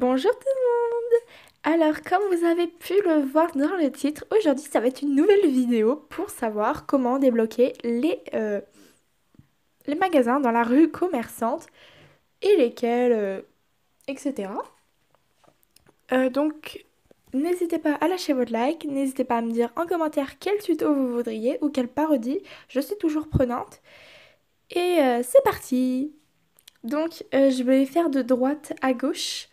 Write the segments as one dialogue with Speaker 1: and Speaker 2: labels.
Speaker 1: Bonjour tout le monde! Alors, comme vous avez pu le voir dans le titre, aujourd'hui ça va être une nouvelle vidéo pour savoir comment débloquer les magasins dans la rue commerçante et lesquels, etc. Donc, n'hésitez pas à lâcher votre like, n'hésitez pas à me dire en commentaire quel tuto vous voudriez ou quelle parodie, je suis toujours prenante. Et c'est parti! Donc, je vais faire de droite à gauche.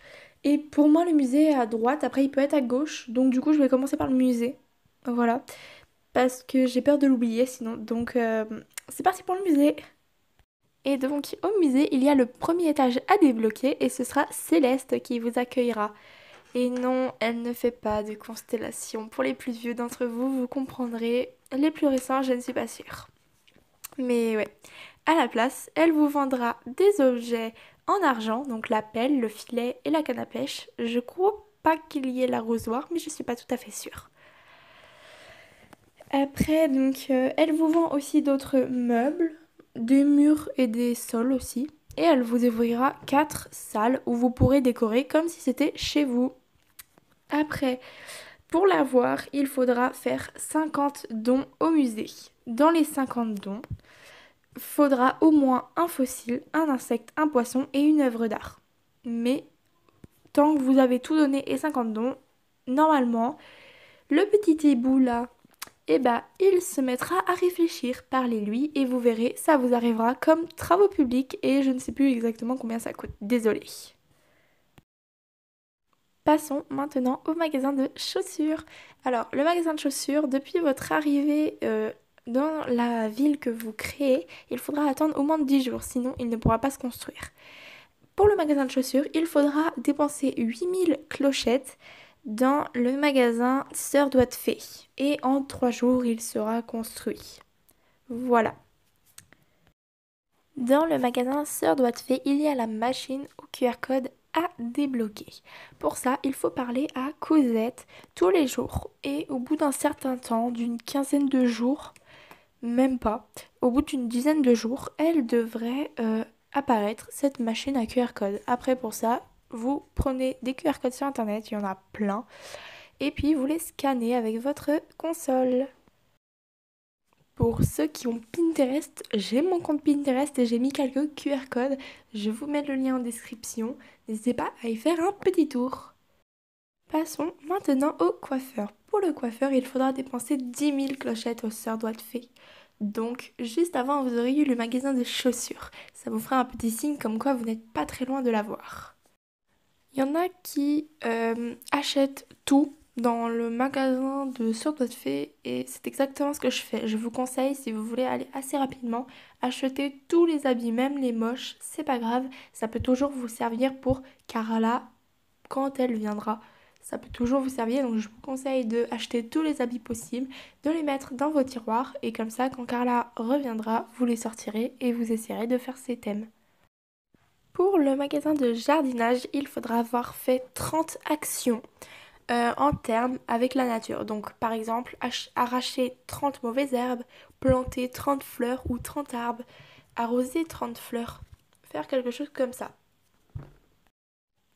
Speaker 1: Et pour moi, le musée est à droite. Après, il peut être à gauche. Donc, du coup, je vais commencer par le musée. Voilà. Parce que j'ai peur de l'oublier sinon. Donc, c'est parti pour le musée. Et donc, au musée, il y a le premier étage à débloquer. Et ce sera Céleste qui vous accueillera. Et non, elle ne fait pas de constellation. Pour les plus vieux d'entre vous, vous comprendrez. Les plus récents, je ne suis pas sûre. Mais ouais. À la place, elle vous vendra des objets en argent, donc la pelle, le filet et la canne à pêche. Je crois pas qu'il y ait l'arrosoir, mais je suis pas tout à fait sûre. Après, donc, elle vous vend aussi d'autres meubles, des murs et des sols aussi. Et elle vous ouvrira 4 salles où vous pourrez décorer comme si c'était chez vous. Après, pour la voir, il faudra faire 50 dons au musée. Dans les 50 dons, faudra au moins un fossile, un insecte, un poisson et une œuvre d'art. Mais tant que vous avez tout donné et 50 dons, normalement, le petit hibou là, il se mettra à réfléchir, parlez-lui et vous verrez, ça vous arrivera comme travaux publics et je ne sais plus exactement combien ça coûte. Désolée. Passons maintenant au magasin de chaussures. Alors, le magasin de chaussures, depuis votre arrivée dans la ville que vous créez, il faudra attendre au moins 10 jours, sinon il ne pourra pas se construire. Pour le magasin de chaussures, il faudra dépenser 8000 clochettes dans le magasin Sœur Doigt de Fée. Et en 3 jours, il sera construit. Voilà. Dans le magasin Sœur Doigt de Fée, il y a la machine au QR code à débloquer. Pour ça, il faut parler à Cosette tous les jours. Et au bout d'un certain temps, d'une quinzaine de jours, même pas, au bout d'une dizaine de jours, elle devrait apparaître cette machine à QR code. Après, pour ça, vous prenez des QR codes sur internet, il y en a plein, et puis vous les scannez avec votre console. Pour ceux qui ont Pinterest, j'ai mon compte Pinterest et j'ai mis quelques QR codes. Je vous mets le lien en description. N'hésitez pas à y faire un petit tour. Passons maintenant au coiffeur. Pour le coiffeur, il faudra dépenser 10 000 clochettes aux Sœurs Doigt de Fée. Donc, juste avant, vous aurez eu le magasin de chaussures. Ça vous fera un petit signe comme quoi vous n'êtes pas très loin de l'avoir. Il y en a qui achètent tout dans le magasin de Sœurs Doigt de Fée et c'est exactement ce que je fais. Je vous conseille, si vous voulez aller assez rapidement, acheter tous les habits, même les moches, c'est pas grave, ça peut toujours vous servir pour Carla quand elle viendra. Ça peut toujours vous servir, donc je vous conseille de acheter tous les habits possibles, de les mettre dans vos tiroirs et comme ça, quand Carla reviendra, vous les sortirez et vous essayerez de faire ses thèmes. Pour le magasin de jardinage, il faudra avoir fait 30 actions en termes avec la nature. Donc par exemple, arracher 30 mauvaises herbes, planter 30 fleurs ou 30 arbres, arroser 30 fleurs, faire quelque chose comme ça.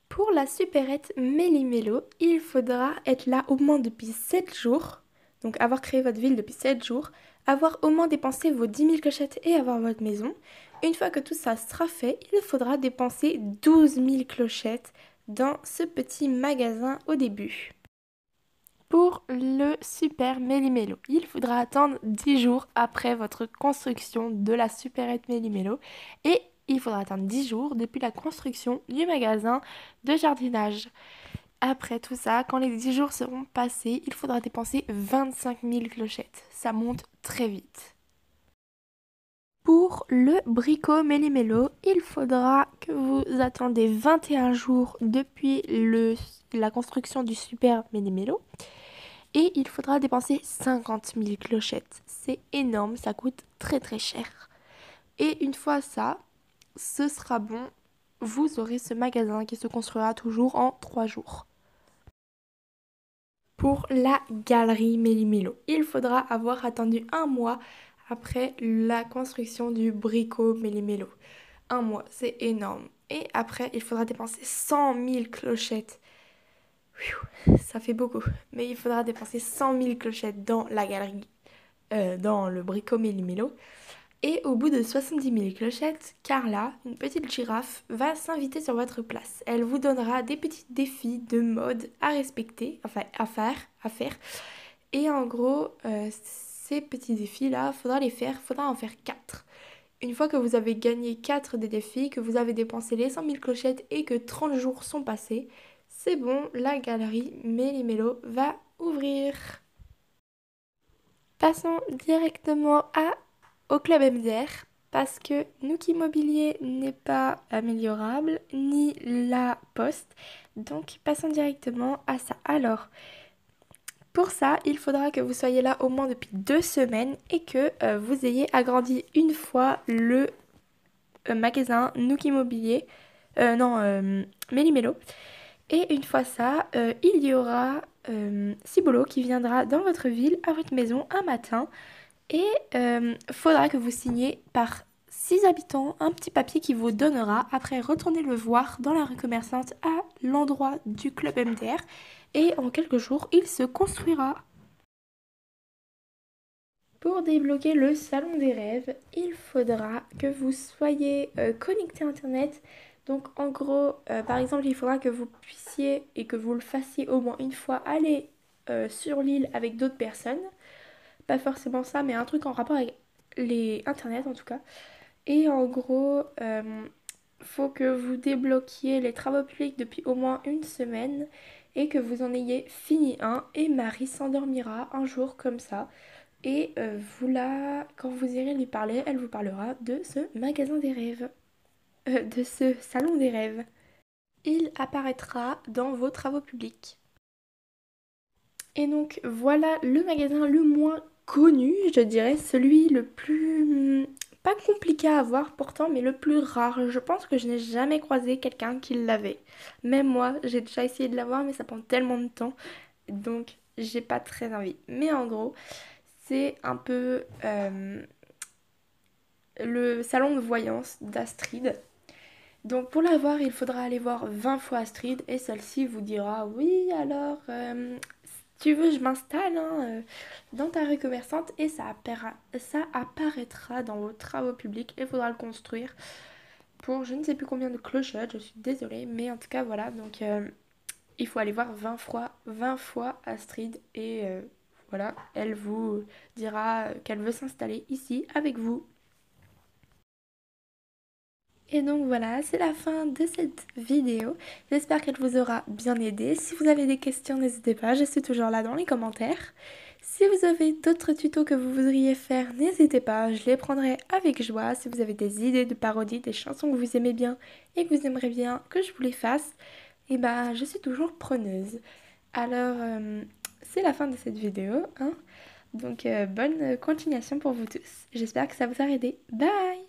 Speaker 1: Pour la supérette Méli-Mélo, il faudra être là au moins depuis 7 jours, donc avoir créé votre ville depuis 7 jours, avoir au moins dépensé vos 10 000 clochettes et avoir votre maison. Une fois que tout ça sera fait, il faudra dépenser 12 000 clochettes dans ce petit magasin au début. Pour le super Méli-Mélo, il faudra attendre 10 jours après votre construction de la supérette Méli-Mélo et il faudra attendre 10 jours depuis la construction du magasin de jardinage. Après tout ça, quand les 10 jours seront passés, il faudra dépenser 25 000 clochettes. Ça monte très vite. Pour le bricot Méli-Mélo, il faudra que vous attendez 21 jours depuis la construction du super Méli-Mélo. Et il faudra dépenser 50 000 clochettes. C'est énorme, ça coûte très très cher. Et une fois ça, ce sera bon. Vous aurez ce magasin qui se construira toujours en 3 jours. Pour la galerie Méli-Mélo, il faudra avoir attendu un mois après la construction du bricot Méli-Mélo. Un mois, c'est énorme. Et après, il faudra dépenser 100 000 clochettes. Ça fait beaucoup. Mais il faudra dépenser 100 000 clochettes dans la galerie, dans le Brico Méli-Mélo. Et au bout de 70 000 clochettes, Carla, une petite girafe, va s'inviter sur votre place. Elle vous donnera des petits défis de mode à respecter, enfin à faire. Et en gros, ces petits défis-là, faudra en faire 4. Une fois que vous avez gagné 4 des défis, que vous avez dépensé les 100 000 clochettes et que 30 jours sont passés, c'est bon, la galerie Méli-Mélo va ouvrir. Passons directement au club MDR parce que Nook Immobilier n'est pas améliorable, ni la poste. Donc passons directement à ça. Alors, pour ça, il faudra que vous soyez là au moins depuis 2 semaines et que vous ayez agrandi une fois le magasin Nook Immobilier, non, Méli-Mélo. Et une fois ça, il y aura Cibolo qui viendra dans votre ville, à votre maison, un matin. Et faudra que vous signiez par 6 habitants un petit papier qui vous donnera. Après, retournez le voir dans la rue commerçante à l'endroit du club MDR. Et en quelques jours, il se construira. Pour débloquer le salon des rêves, il faudra que vous soyez connecté à Internet. Donc en gros, par exemple, il faudra que vous puissiez et que vous le fassiez au moins une fois aller sur l'île avec d'autres personnes. Pas forcément ça, mais un truc en rapport avec les Internet en tout cas. Et en gros, faut que vous débloquiez les travaux publics depuis au moins une semaine et que vous en ayez fini un. Et Marie s'endormira un jour comme ça. Et quand vous irez lui parler, elle vous parlera de ce magasin des rêves, de ce salon des rêves. Il apparaîtra dans vos travaux publics. Et donc voilà le magasin le moins connu, je dirais, celui le plus pas compliqué à avoir pourtant, mais le plus rare. Je pense que je n'ai jamais croisé quelqu'un qui l'avait. Même moi, j'ai déjà essayé de l'avoir, mais ça prend tellement de temps, donc j'ai pas très envie. Mais en gros, c'est un peu le salon de voyance d'Astrid. Donc pour l'avoir, il faudra aller voir 20 fois Astrid et celle-ci vous dira oui alors si tu veux je m'installe dans ta rue commerçante et ça apparaîtra dans vos travaux publics et il faudra le construire pour je ne sais plus combien de clochettes, je suis désolée mais en tout cas voilà donc il faut aller voir 20 fois Astrid et voilà elle vous dira qu'elle veut s'installer ici avec vous. Et donc voilà, c'est la fin de cette vidéo. J'espère qu'elle vous aura bien aidé. Si vous avez des questions, n'hésitez pas, je suis toujours là dans les commentaires. Si vous avez d'autres tutos que vous voudriez faire, n'hésitez pas, je les prendrai avec joie. Si vous avez des idées de parodies, des chansons que vous aimez bien et que vous aimeriez bien que je vous les fasse, eh ben, je suis toujours preneuse. Alors, c'est la fin de cette vidéo, hein. Donc, bonne continuation pour vous tous. J'espère que ça vous a aidé. Bye!